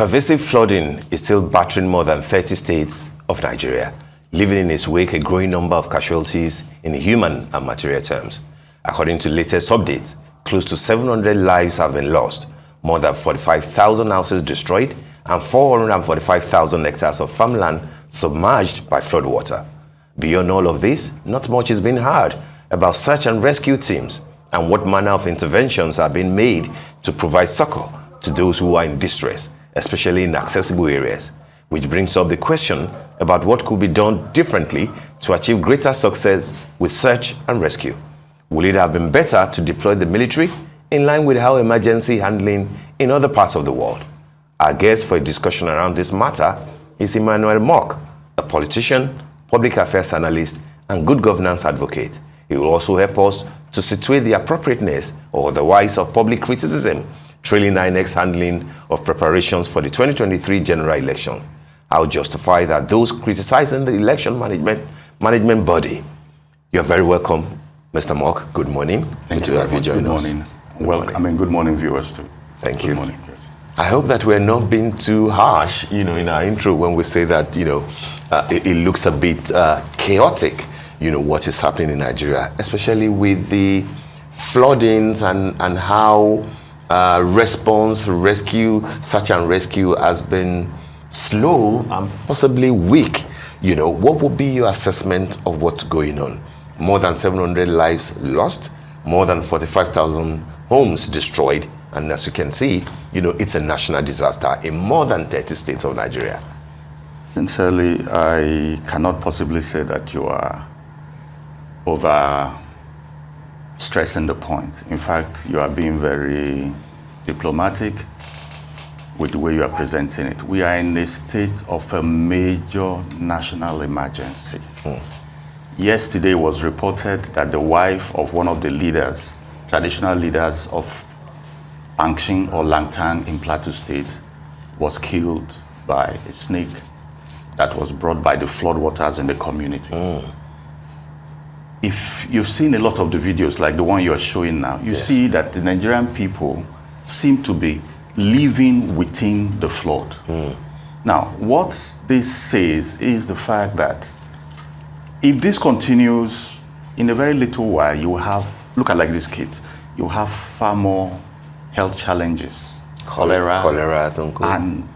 Pervasive flooding is still battering more than 30 states of Nigeria, leaving in its wake a growing number of casualties in human and material terms. According to latest updates, close to 700 lives have been lost, more than 45,000 houses destroyed, and 445,000 hectares of farmland submerged by floodwater. Beyond all of this, not much is being heard about search and rescue teams and what manner of interventions are being made to provide succor to those who are in distress, especially in accessible areas, which brings up the question about what could be done differently to achieve greater success with search and rescue. Would it have been better to deploy the military in line with how emergency handling in other parts of the world? Our guest for a discussion around this matter is Emmanuel, a politician, public affairs analyst, and good governance advocate. He will also help us to situate the appropriateness or otherwise of public criticism trailing INEC's handling of preparations for the 2023 general election. How justify that those criticizing the election management body? You're very welcome, Mr. Mock. Good morning. Thank you very much. Good morning. Welcome. Good morning, viewers too. Thank you. Good morning. Yes. I hope that we're not being too harsh, in our intro when we say that, it looks a bit chaotic, what is happening in Nigeria, especially with the floodings and how response, search and rescue has been slow and possibly weak. What would be your assessment of what's going on? More than 700 lives lost, more than 45,000 homes destroyed, and as you can see, it's a national disaster in more than 30 states of Nigeria. Sincerely, I cannot possibly say that you are over stressing the point. In fact, you are being very diplomatic with the way you are presenting it. We are in a state of a major national emergency. Yesterday it was reported that the wife of one of the leaders, traditional leaders of Angshing or Langtang in Plateau State, was killed by a snake that was brought by the floodwaters in the communities. If you've seen a lot of the videos like the one you're showing now, you see that the Nigerian people seem to be living within the flood. Now, what this says is the fact that if this continues, in a very little while, you will have, look at like these kids, you have far more health challenges, cholera and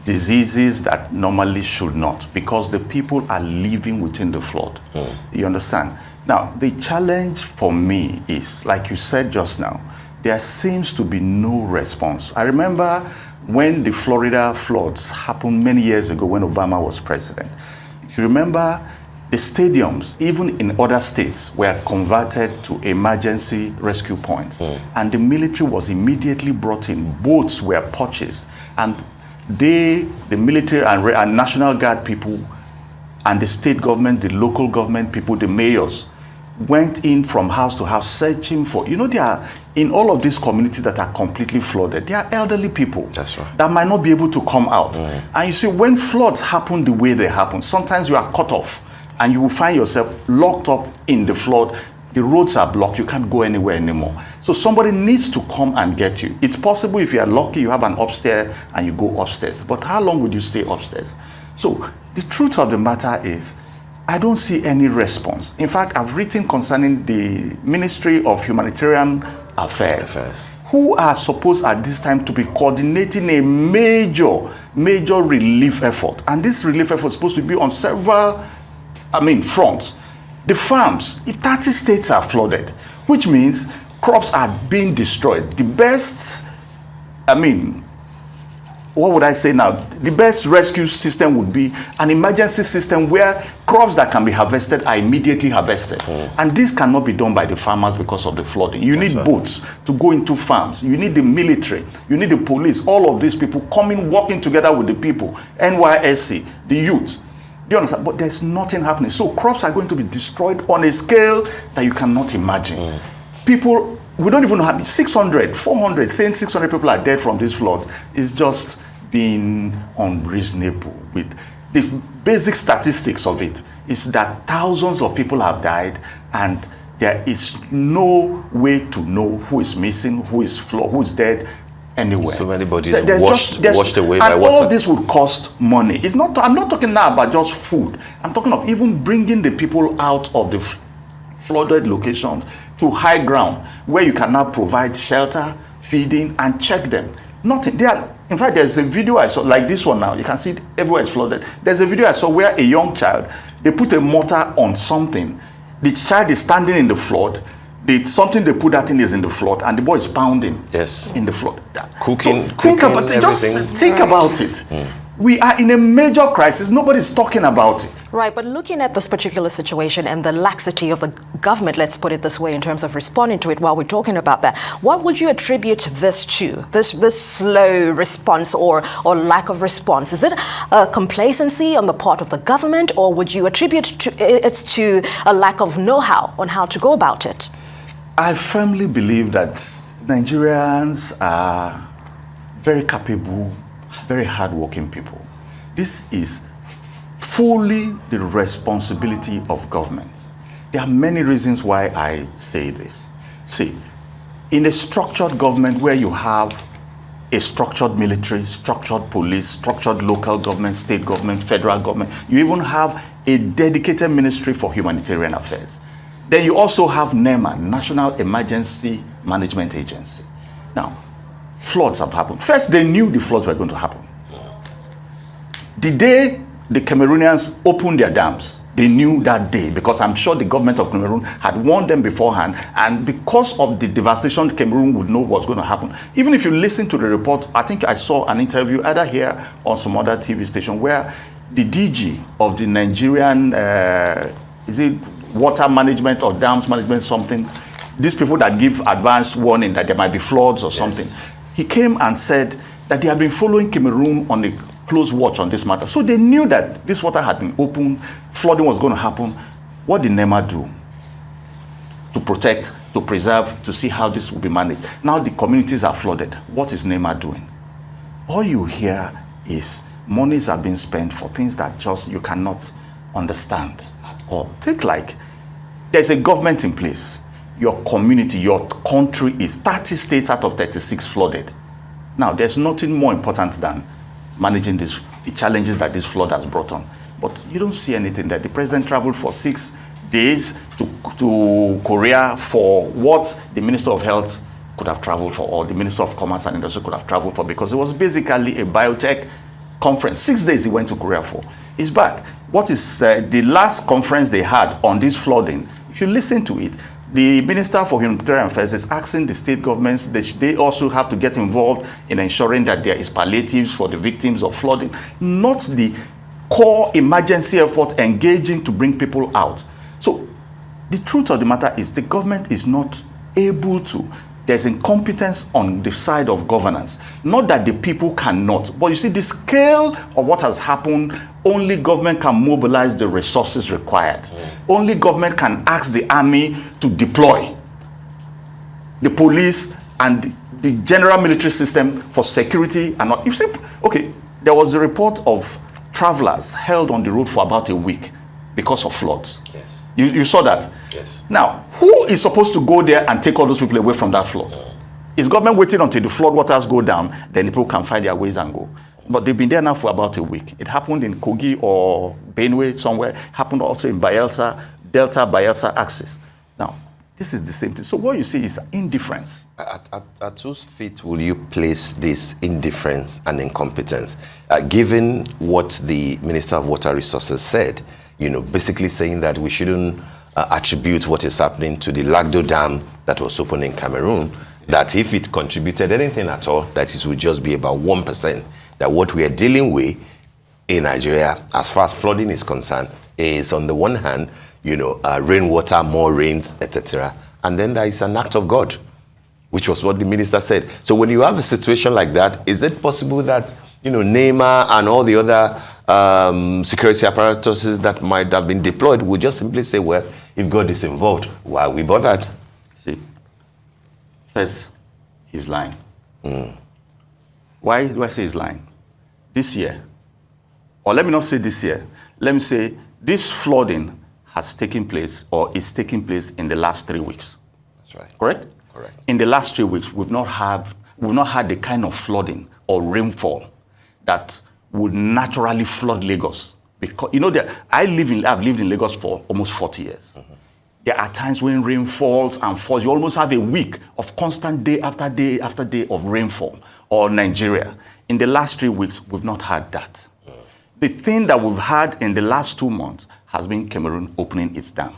diseases that normally should not, because the people are living within the flood. You understand? Now, the challenge for me is, like you said just now, there seems to be no response. I remember when the Florida floods happened many years ago when Obama was president. If you remember, the stadiums, even in other states, were converted to emergency rescue points. And the military was immediately brought in. Boats were purchased. And the military and National Guard people and the state government, the local government people, the mayors, went in from house to house searching for, there are, in all of these communities that are completely flooded, there are elderly people. That's right. That might not be able to come out. And you see, when floods happen the way they happen, sometimes you are cut off and you will find yourself locked up in the flood. The roads are blocked, you can't go anywhere anymore. So somebody needs to come and get you. It's possible if you are lucky, you have an upstairs and you go upstairs. But how long would you stay upstairs? So the truth of the matter is, I don't see any response. In fact, I've written concerning the Ministry of Humanitarian Affairs, who are supposed at this time to be coordinating a major relief effort. And this relief effort is supposed to be on several, fronts. The farms, if 30 states are flooded, which means crops are being destroyed. The best, what would I say now? The best rescue system would be an emergency system where crops that can be harvested are immediately harvested. And this cannot be done by the farmers because of the flooding. You need boats to go into farms. You need the military. You need the police. All of these people coming, working together with the people. NYSC, the youth. Do you understand? But there's nothing happening. So crops are going to be destroyed on a scale that you cannot imagine. People, we don't even know how many, 600, 400, saying 600 people are dead from this flood is just being unreasonable. With the basic statistics of it is that thousands of people have died and there is no way to know who is missing, who is dead, anywhere. So many bodies washed away by and water. all this would cost money. It's not. I'm not talking now about just food. I'm talking of even bringing the people out of the flooded locations to high ground where you can now provide shelter, feeding, and check them. Nothing. In fact, there's a video I saw, like this one now. You can see it, everywhere is flooded. There's a video I saw where a young child, they put a mortar on something. The child is standing in the flood. Something they put that in is in the flood, and the boy is pounding in the flood. Cooking, think about it. Just think about it. We are in a major crisis. Nobody's talking about it. Right, but looking at this particular situation and the laxity of the government, let's put it this way, in terms of responding to it while we're talking about that, what would you attribute this to, this slow response or lack of response? Is it a complacency on the part of the government, or would you attribute it to a lack of know-how on how to go about it? I firmly believe that Nigerians are very capable, very hardworking people. This is fully the responsibility of government. There are many reasons why I say this. See, in a structured government where you have a structured military, structured police, structured local government, state government, federal government, you even have a dedicated ministry for humanitarian affairs. Then you also have NEMA, National Emergency Management Agency. Now, floods have happened. First, they knew the floods were going to happen. The day the Cameroonians opened their dams, they knew that day, because I'm sure the government of Cameroon had warned them beforehand, and because of the devastation, Cameroon would know what's going to happen. Even if you listen to the report, I think I saw an interview either here or some other TV station where the DG of the Nigerian, water management or dams management, something, these people that give advance warning that there might be floods or something, he came and said that they have been following Cameroon on a close watch on this matter. So they knew that this water had been opened, flooding was going to happen. What did NEMA do? To protect, to preserve, to see how this will be managed. Now the communities are flooded. What is NEMA doing? All you hear is monies are being spent for things that just you cannot understand at all. Take like, there's a government in place. Your community, your country is 30 states out of 36 flooded. Now, there's nothing more important than managing the challenges that this flood has brought on. But you don't see anything there. The president traveled for 6 days to Korea for what the Minister of Health could have traveled for, or the Minister of Commerce and Industry could have traveled for, because it was basically a biotech conference. 6 days he went to Korea for. It's bad. What is the last conference they had on this flooding? If you listen to it, the Minister for Humanitarian Affairs is asking the state governments that they also have to get involved in ensuring that there is palliatives for the victims of flooding, not the core emergency effort engaging to bring people out. So the truth of the matter is the government is not able to. There's incompetence on the side of governance. Not that the people cannot, but you see the scale of what has happened, only government can mobilize the resources required. Only government can ask the army to deploy the police and the general military system for security. And you see, okay, there was a report of travelers held on the road for about a week because of floods. Yes. You saw that? Yes. Now, who is supposed to go there and take all those people away from that flood? Is government waiting until the flood waters go down, then the people can find their ways and go? But they've been there now for about a week. It happened in Kogi or Benue somewhere. Happened also in Bayelsa, Delta Bayelsa axis. Now, this is the same thing. So what you see is indifference. At whose feet will you place this indifference and incompetence? Given what the Minister of Water Resources said, basically saying that we shouldn't attribute what is happening to the Lagdo Dam that was opened in Cameroon, that if it contributed anything at all, that it would just be about 1%. That what we are dealing with in Nigeria, as far as flooding is concerned, is on the one hand, rainwater, more rains, etc. And then there is an act of God, which was what the minister said. So when you have a situation like that, is it possible that, NEMA and all the other security apparatuses that might have been deployed would just simply say, well, if God is involved, why are we bothered? See, first, he's lying. Why do I say he's lying? This year, or let me not say this year, let me say this flooding has taken place or is taking place in the last 3 weeks. That's right. Correct? Correct. In the last 3 weeks, we've not we've not had the kind of flooding or rainfall that would naturally flood Lagos. Because, you know, I've lived in Lagos for almost 40 years. There are times when rain falls and falls. You almost have a week of constant day after day after day of rainfall. Or Nigeria. In the last 3 weeks, we've not had that. The thing that we've had in the last 2 months has been Cameroon opening its dam.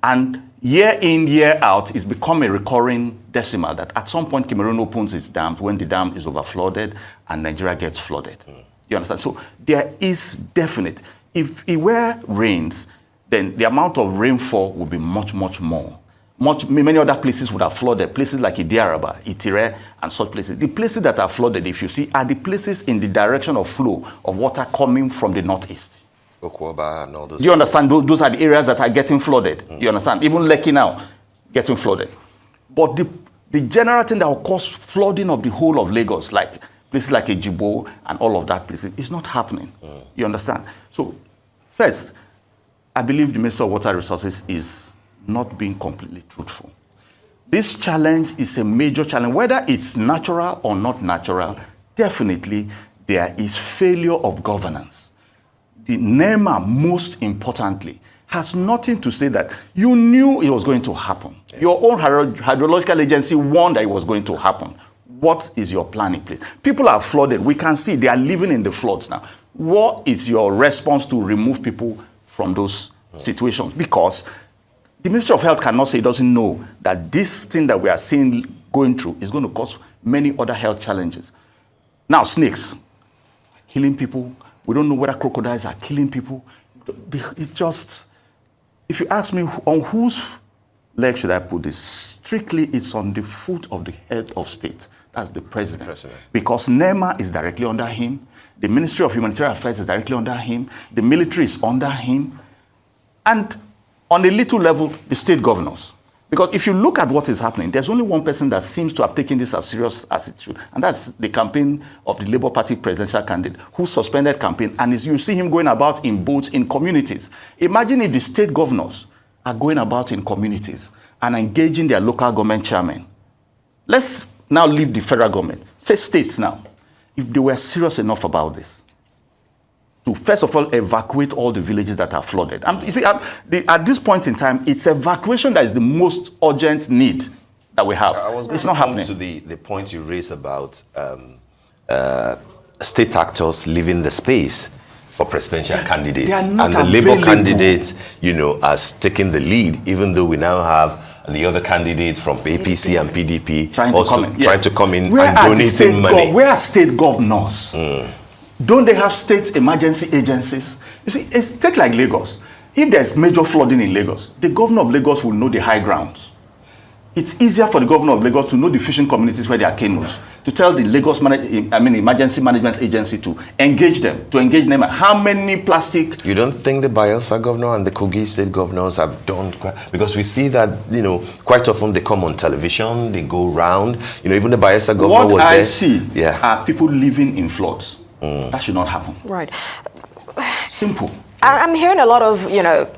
And year in, year out, it's become a recurring decimal that at some point Cameroon opens its dams when the dam is overflooded and Nigeria gets flooded. You understand? So there is definite. If it were rains, then the amount of rainfall would be much, much more. Many other places would have flooded, places like Idiaraba, Itire, and such places. The places that are flooded, if you see, are the places in the direction of flow of water coming from the northeast. Okwaba and all those. Do you understand? Those are the areas that are getting flooded. You understand? Even Lekki now, getting flooded. But the general thing that will cause flooding of the whole of Lagos, like places like Ejibo and all of that places, is not happening. You understand? So, first, I believe the Minister of Water Resources is not being completely truthful. This challenge is a major challenge. Whether it's natural or not natural, definitely there is failure of governance. The NEMA, most importantly, has nothing to say that you knew it was going to happen. Yes. Your own hydrological agency warned that it was going to happen. What is your plan in place? People are flooded. We can see they are living in the floods now. What is your response to remove people from those situations? Because the Ministry of Health cannot say it doesn't know that this thing that we are seeing going through is going to cause many other health challenges. Now, snakes are killing people. We don't know whether crocodiles are killing people. It's just, if you ask me on whose leg should I put this, strictly it's on the foot of the head of state. That's the president. Because NEMA is directly under him. The Ministry of Humanitarian Affairs is directly under him. The military is under him. And on a little level, the state governors. Because if you look at what is happening, there's only one person that seems to have taken this as serious as it should. And that's the campaign of the Labour Party presidential candidate who suspended campaign. And you see him going about in boats in communities. Imagine if the state governors are going about in communities and engaging their local government chairmen. Let's now leave the federal government. Say states now. If they were serious enough about this, to first of all evacuate all the villages that are flooded. You see, at this point in time, it's evacuation that is the most urgent need that we have. It's not happening. To the point you raised about state actors leaving the space for presidential candidates, and the Labour candidates, you know, as taking the lead, even though we now have the other candidates from APC and PDP trying to come in and donating money. Where are state governors? Don't they have state emergency agencies? You see, take like Lagos. If there's major flooding in Lagos, the governor of Lagos will know the high grounds. It's easier for the governor of Lagos to know the fishing communities where there are canoes, to tell the Lagos Emergency Management Agency to engage them, to engage them. How many plastic... You don't think the Bayelsa governor and the Kogi state governors have done... Because we see that, you know, quite often they come on television, they go round. You know, even the Bayelsa governor was there. What I see are people living in floods. That should not happen. Right. Simple. I'm hearing a lot of, you know,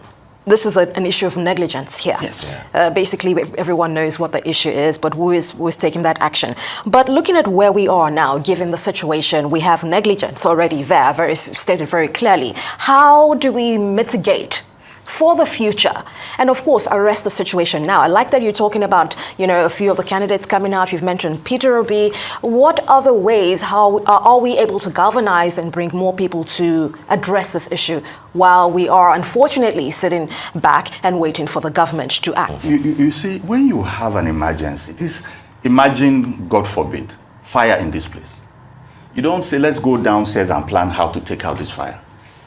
this is an issue of negligence here. Yes. Basically, everyone knows what the issue is, but who is taking that action? But looking at where we are now, given the situation, we have negligence already there, stated very clearly. How do we mitigate for the future, and of course arrest the situation now? I like that you're talking about, you know, a few of the candidates coming out. You've mentioned Peter Obi. What other ways, how are we able to galvanize and bring more people to address this issue while we are unfortunately sitting back and waiting for the government to act? You see, when you have an emergency, imagine, God forbid, fire in this place. You don't say, let's go downstairs and plan how to take out this fire.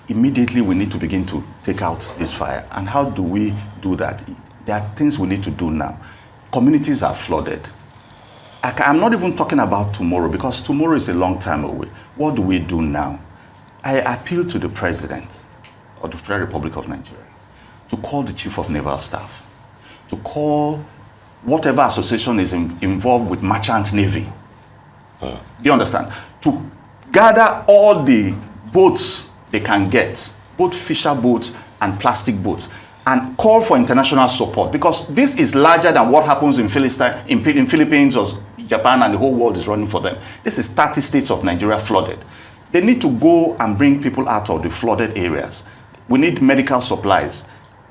Immediately we need to begin to take out this fire. And how do we do that? There are things we need to do now. Communities are flooded. I'm not even talking about tomorrow, because tomorrow is a long time away. What do we do now? I appeal to the President of the Federal Republic of Nigeria to call the Chief of Naval Staff, to call whatever association is involved with merchant navy. Do you understand? To gather all the boats they can get, both fisher boats and plastic boats, and call for international support, because this is larger than what happens in Philippines or Japan and the whole world is running for them. This is 30 states of Nigeria flooded. They need to go and bring people out of the flooded areas. We need medical supplies.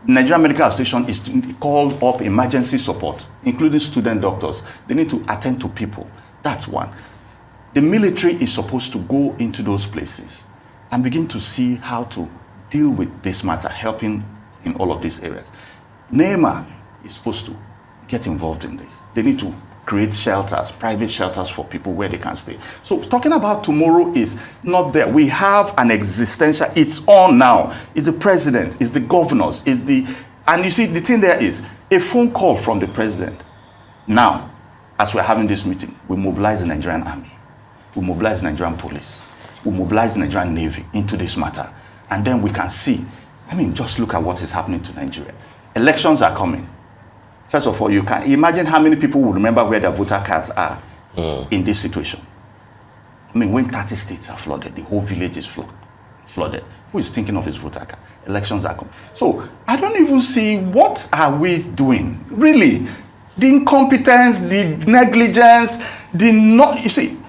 Nigerian Medical Association is to call up emergency support, including student doctors. They need to attend to people. That's one. The military is supposed to go into those places and begin to see how to deal with this matter, helping in all of these areas. NEMA is supposed to get involved in this. They need to create shelters, private shelters for people where they can stay. So talking about tomorrow is not there. We have an existential, it's on now. It's the president, it's the governors, and you see the thing there is, a phone call from the president. Now, as we're having this meeting, we mobilize the Nigerian army, we mobilize the Nigerian police, we mobilize the Nigerian Navy into this matter. And then we can see, just look at what is happening to Nigeria. Elections are coming. First of all, you can imagine how many people will remember where their voter cards are in this situation. When 30 states are flooded, the whole village is flooded. Who is thinking of his voter card? Elections are coming. So I don't even see what are we doing, really. The incompetence, the negligence, you see,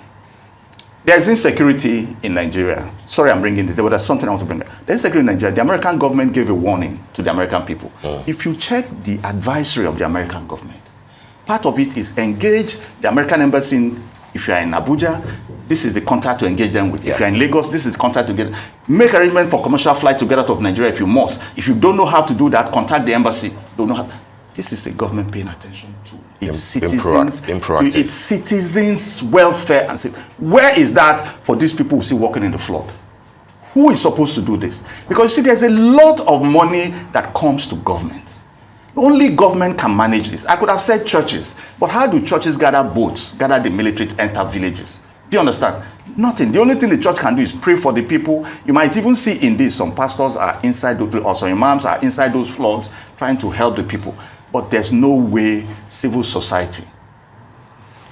there's insecurity in Nigeria. Sorry, I'm bringing this, but there's something I want to bring up. There's insecurity in Nigeria. The American government gave a warning to the American people. If you check the advisory of the American government, part of it is engage the American embassy. If you are in Abuja, this is the contact to engage them with. If you're in Lagos, this is the contact to get. Make arrangement for commercial flight to get out of Nigeria if you must. If you don't know how to do that, contact the embassy. Don't know how. This is a government paying attention to its citizens, to its citizens' welfare. And say, where is that for these people who see walking in the flood? Who is supposed to do this? Because you see, there's a lot of money that comes to government. Only government can manage this. I could have said churches, but how do churches gather boats, gather the military to enter villages? Do you understand? Nothing. The only thing the church can do is pray for the people. You might even see in this, some pastors are inside those, or some imams are inside those floods trying to help the people. But there's no way civil society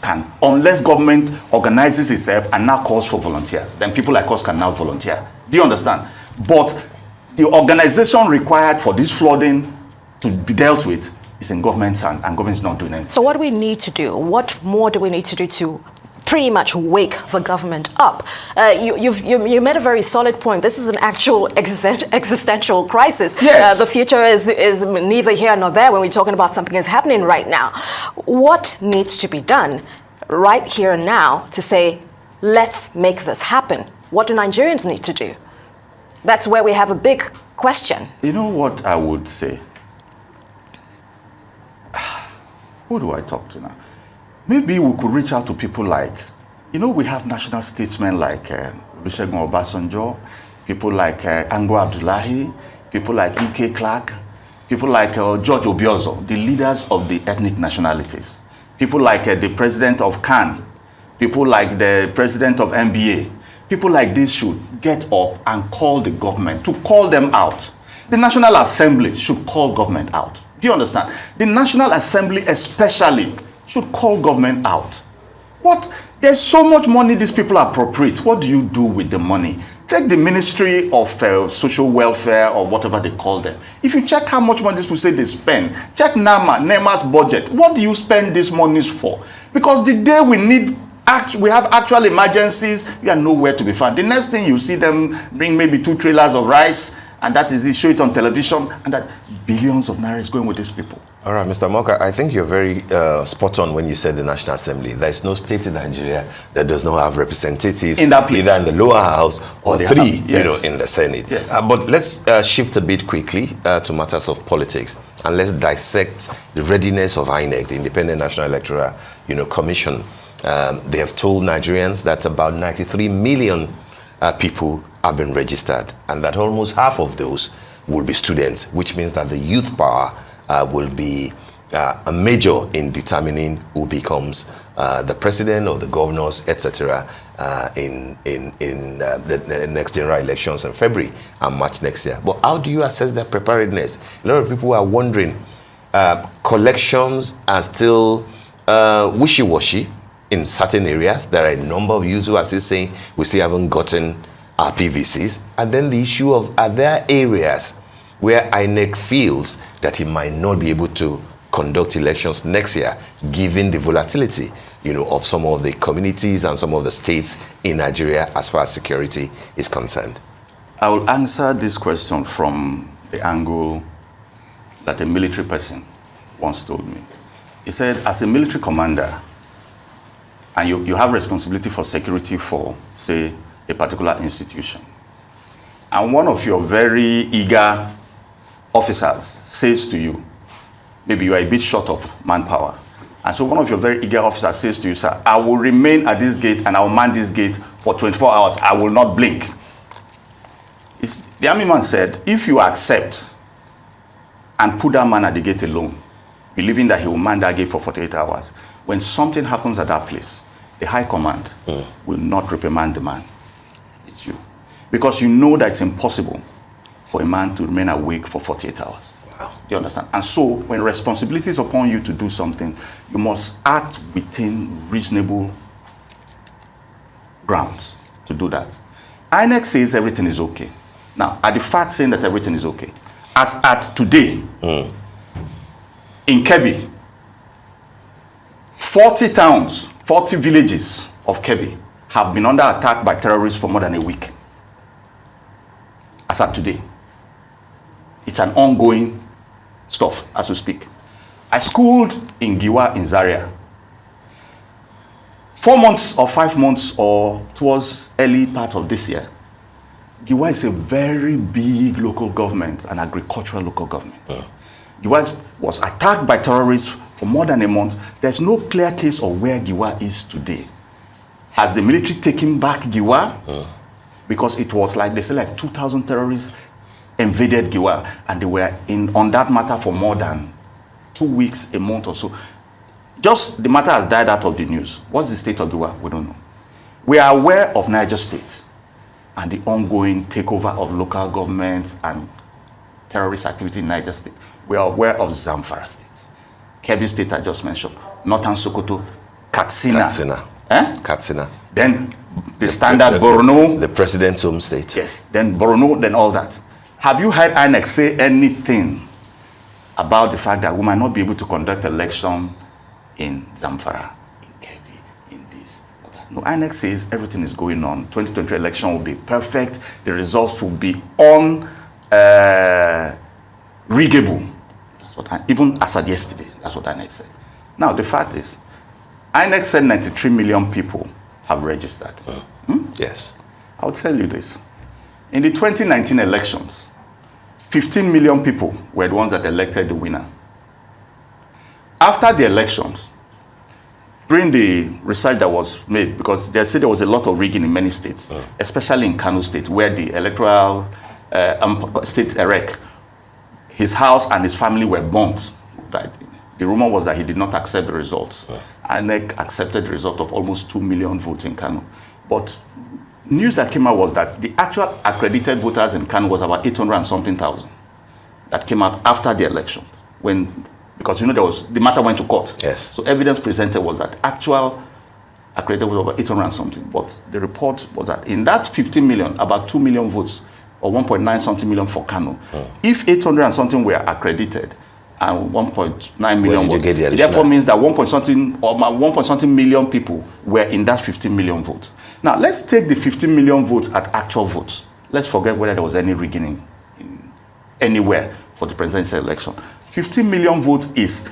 can, unless government organizes itself and now calls for volunteers. Then people like us can now volunteer. Do you understand? But the organization required for this flooding to be dealt with is in government's hand, and government is not doing anything. So what do we need to do? What more do we need to do to pretty much wake the government up? You made a very solid point. This is an actual existential crisis. Yes. The future is neither here nor there when we're talking about something that's happening right now. What needs to be done right here and now to say, let's make this happen? What do Nigerians need to do? That's where we have a big question. You know what I would say? Who do I talk to now? Maybe we could reach out to people like, we have national statesmen like Olusegun Obasanjo, people like Ango Abdullahi, people like E.K. Clark, people like George Obiozor, the leaders of the ethnic nationalities, people like the president of CAN, people like the president of NBA. People like this should get up and call the government, to call them out. The National Assembly should call government out. Do you understand? The National Assembly especially should call government out. There's so much money these people appropriate. What do you do with the money? Take the Ministry of Social Welfare or whatever they call them. If you check how much money these people say they spend, check NEMA's budget. What do you spend these monies for? Because the day we have actual emergencies, you are nowhere to be found. The next thing you see them bring maybe 2 trailers of rice, and that is it, show it on television, and that billions of naira is going with these people. All right, Mr. Moka, I think you're very spot on when you said the National Assembly. There's no state in Nigeria that does not have representatives in that place, either in the lower house or 3, yes, in the Senate. Yes. But let's shift a bit quickly to matters of politics, and let's dissect the readiness of INEC, the Independent National Electoral Commission. They have told Nigerians that about 93 million people have been registered, and that almost half of those will be students, which means that the youth power will be a major in determining who becomes the president or the governors, etc., in the next general elections in February and March next year. But how do you assess their preparedness? A lot of people are wondering. Collections are still wishy-washy in certain areas. There are a number of youths who are still saying we still haven't gotten our PVCs. And then the issue of, are there areas where INEC feels that it might not be able to conduct elections next year, given the volatility of some of the communities and some of the states in Nigeria as far as security is concerned? I will answer this question from the angle that a military person once told me. He said, as a military commander, and you have responsibility for security for, say, a particular institution, and one of your very eager officers says to you, maybe you are a bit short of manpower, and so one of your very eager officers says to you, sir, I will remain at this gate and I will man this gate for 24 hours. I will not blink. The army man said, if you accept and put that man at the gate alone, believing that he will man that gate for 48 hours, when something happens at that place, the high command will not reprimand the man. It's you. Because you know that it's impossible for a man to remain awake for 48 hours. Wow. Do you understand? And so, when responsibility is upon you to do something, you must act within reasonable grounds to do that. INEC says everything is okay. Now, are the facts saying that everything is okay? As at today, in Kebbi, 40 towns, 40 villages of Kebbi have been under attack by terrorists for more than a week. As at today. It's an ongoing stuff as we speak. I schooled in Giwa in Zaria. 4 months or 5 months or towards early part of this year, Giwa is a very big local government, an agricultural local government. Giwa was attacked by terrorists for more than a month. There's no clear case of where Giwa is today. Has the military taken back Giwa? Because it was like, they say like 2,000 terrorists invaded Giwa, and they were on that matter for more than 2 weeks, a month or so. Just the matter has died out of the news. What's the state of Giwa? We don't know. We are aware of Niger State and the ongoing takeover of local governments and terrorist activity in Niger State. We are aware of Zamfara State, Kebbi State I just mentioned, Northern Sokoto, Katsina. Katsina. Then the standard Borno. The president's home state. Yes, then Borno, then all that. Have you heard INEC say anything about the fact that we might not be able to conduct election in Zamfara, in Kebbi, in this or that? No, INEC says everything is going on. 2020 election will be perfect. The results will be riggable. That's what even as of yesterday, that's what INEC said. Now, the fact is, INEC said 93 million people have registered. Yes. I'll tell you this. In the 2019 elections, 15 million people were the ones that elected the winner. After the elections, during the research that was made, because they said there was a lot of rigging in many states, especially in Kano State, where the electoral state Erek, his house and his family were burnt. Right? The rumor was that he did not accept the results. INEC accepted the result of almost 2 million votes in Kano. But news that came out was that the actual accredited voters in Kano was about 800 and something thousand. That came out after the election, because the matter went to court. Yes. So evidence presented was that actual accredited was over 800 and something. But the report was that in that 15 million, about 2 million votes, or 1.9 something million for Kano. If 800 and something were accredited, and 1.9 million votes, it therefore means that 1 point something million people were in that 15 million votes. Now, let's take the 15 million votes at actual votes. Let's forget whether there was any rigging anywhere for the presidential election. 15 million votes is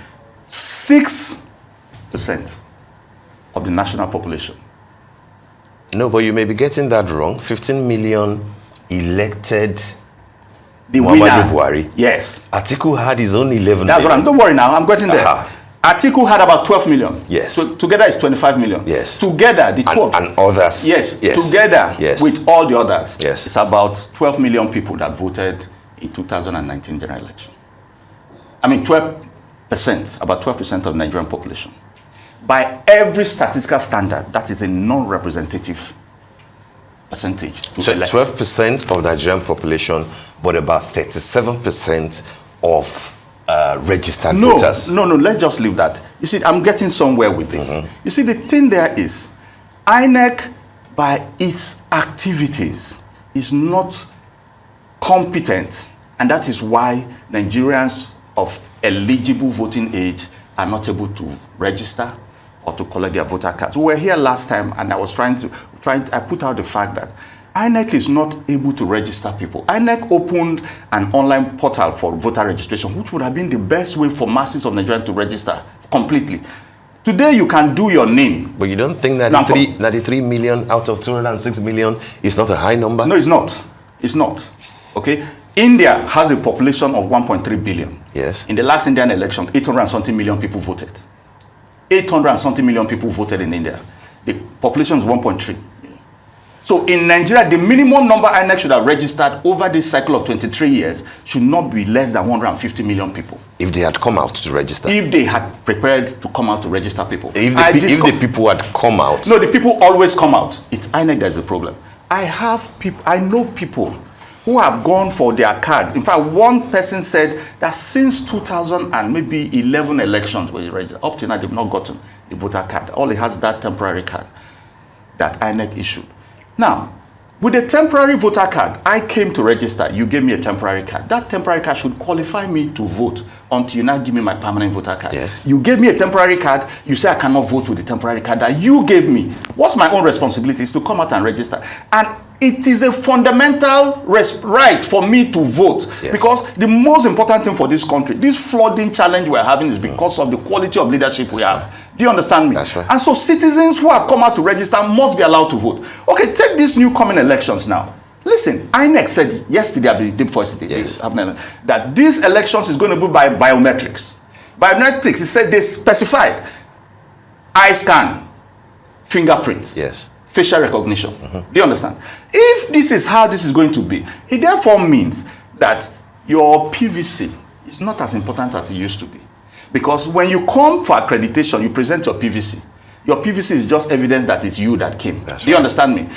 6% of the national population. No, but you may be getting that wrong. 15 million elected the Muhammadu winner. Buhari. Yes. Atiku had his own 11 That's million. what don't worry now, I'm getting there. Atiku had about 12 million. Yes. So together it's 25 million. Yes. Together, the 12. And others. Yes. Yes. Together with all the others. Yes. It's about 12 million people that voted in 2019 general election. I mean 12%, about 12% of the Nigerian population. By every statistical standard, that is a non-representative percentage. So 12% of the Nigerian population, but about 37% of registered voters. No, let's just leave that. You see, I'm getting somewhere with this. You see, the thing there is, INEC, by its activities, is not competent, and that is why Nigerians of eligible voting age are not able to register, or to collect their voter cards. We were here last time, and I was I put out the fact that INEC is not able to register people. INEC opened an online portal for voter registration, which would have been the best way for masses of Nigerians to register completely. Today, you can do your name. But you don't think 93 million out of 206 million is not a high number? No, it's not. It's not. Okay? India has a population of 1.3 billion. Yes. In the last Indian election, 800 and something million people voted. 800 and something million people voted in India. The population is 1.3. So in Nigeria, the minimum number INEC should have registered over this cycle of 23 years should not be less than 150 million people. If they had come out to register. If they had prepared to come out to register people. If the people had come out. No, the people always come out. It's INEC that's the problem. I know people who have gone for their card. In fact, one person said that since 2000 and maybe 11 elections where he registered, up to now they've not gotten the voter card. All he has is that temporary card that INEC issued. Now, with a temporary voter card, I came to register. You gave me a temporary card. That temporary card should qualify me to vote until you now give me my permanent voter card. Yes. You gave me a temporary card. You say I cannot vote with the temporary card that you gave me. What's my own responsibility is to come out and register. And it is a fundamental right for me to vote. Yes. Because the most important thing for this country, this flooding challenge we're having is because of the quality of leadership we have. Do you understand me? That's right. And so citizens who have come out to register must be allowed to vote. Okay, take these new coming elections now. Listen, INEC said yesterday, that these elections is going to be by biometrics. Biometrics, it said they specified eye scan, fingerprint, yes, facial recognition. Do you understand? If this is how this is going to be, it therefore means that your PVC is not as important as it used to be. Because when you come for accreditation, you present your PVC. Your PVC is just evidence that it's you that came. That's Do you understand me?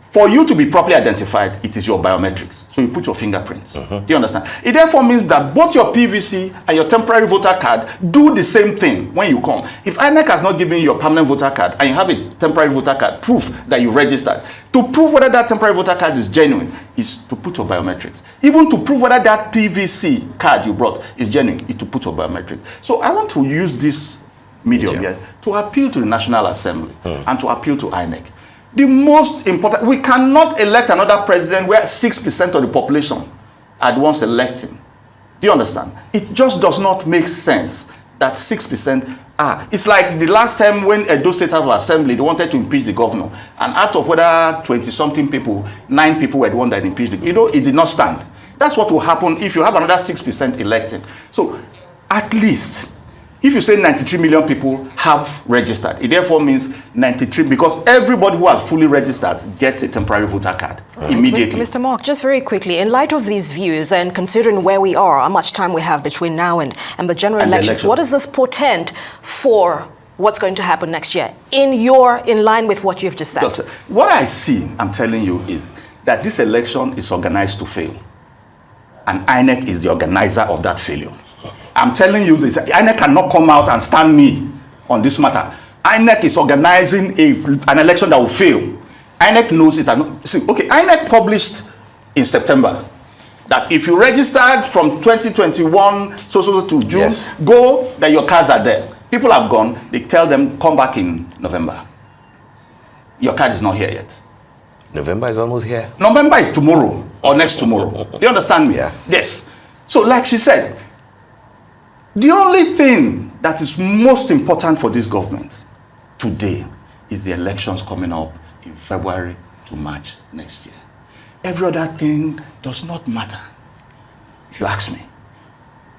For you to be properly identified, it is your biometrics. So you put your fingerprints. Do you understand? It therefore means that both your PVC and your temporary voter card do the same thing when you come. If INEC has not given you your permanent voter card and you have a temporary voter card, proof that you registered, to prove whether that temporary voter card is genuine is to put your biometrics. Even to prove whether that PVC card you brought is genuine is to put your biometrics. So I want to use this medium here to appeal to the National Assembly and to appeal to INEC. The most important, we cannot elect another president where 6% of the population had once elected. Do you understand? It just does not make sense that 6% are. It's like the last time when Edo State House of Assembly, they wanted to impeach the governor. And out of whether 20-something people, 9 people were the one that impeached the governor. It did not stand. That's what will happen if you have another 6% elected. So at least, if you say 93 million people have registered, it therefore means 93, because everybody who has fully registered gets a temporary voter card immediately. Mr. Mark, just very quickly, in light of these views and considering where we are, how much time we have between now and the general elections, what does this portend for what's going to happen next year in line with what you've just said? What I see, I'm telling you, is that this election is organized to fail. And INEC is the organizer of that failure. I'm telling you this, INEC cannot come out and stand me on this matter. INEC is organizing an election that will fail. INEC knows it. INEC published in September that if you registered from 2021 to June, go, that your cards are there. People have gone, they tell them, come back in November. Your card is not here yet. November is almost here. November is tomorrow or next tomorrow. Do you understand me? Yeah. Yes. So like she said, the only thing that is most important for this government today is the elections coming up in February to March next year. Every other thing does not matter, if you ask me.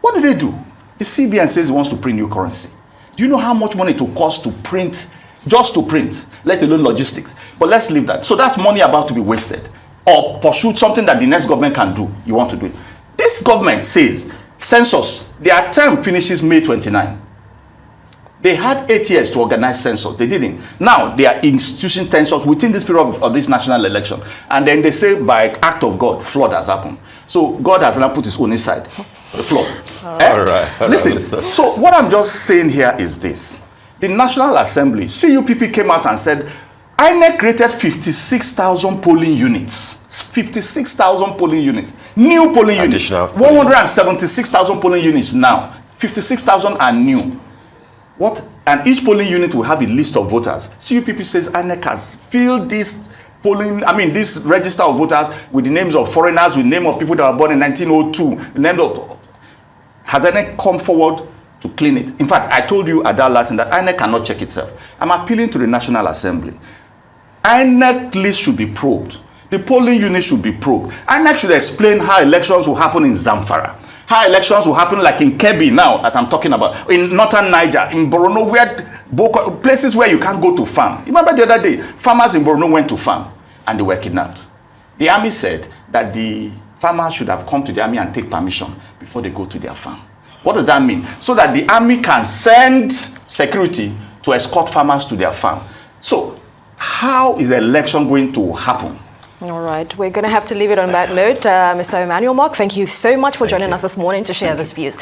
What do they do? The CBN says it wants to print new currency. Do you know how much money it will cost to print, just to print, let alone logistics? But let's leave that. So that's money about to be wasted. Or pursue something that the next government can do. You want to do it. This government says, census, their term finishes May 29. They had 8 years to organize census. They didn't. Now they are instituting census within this period of this national election. And then they say by act of God, flood has happened. So God has now put his own inside the flood. All right. Listen, so what I'm just saying here is this. The National Assembly, CUPP came out and said, INEC created 56,000 polling units. 56,000 polling units. New polling units. 176,000 polling units now. 56,000 are new. What And each polling unit will have a list of voters. CUPP says INEC has filled this this register of voters with the names of foreigners, with the name of people that were born in 1902, the name of... Has INEC come forward to clean it? In fact, I told you at that last that INEC cannot check itself. I'm appealing to the National Assembly. INEC list should be probed. The polling unit should be probed. INEC should explain how elections will happen in Zamfara, how elections will happen like in Kebbi now that I'm talking about, in northern Niger, in Borno, places where you can't go to farm. Remember the other day, farmers in Borno went to farm and they were kidnapped. The army said that the farmers should have come to the army and take permission before they go to their farm. What does that mean? So that the army can send security to escort farmers to their farm. So how is the election going to happen? All right, we're going to have to leave it on that note. Mr. Emmanuel Mark, thank you so much for joining us this morning to share these views.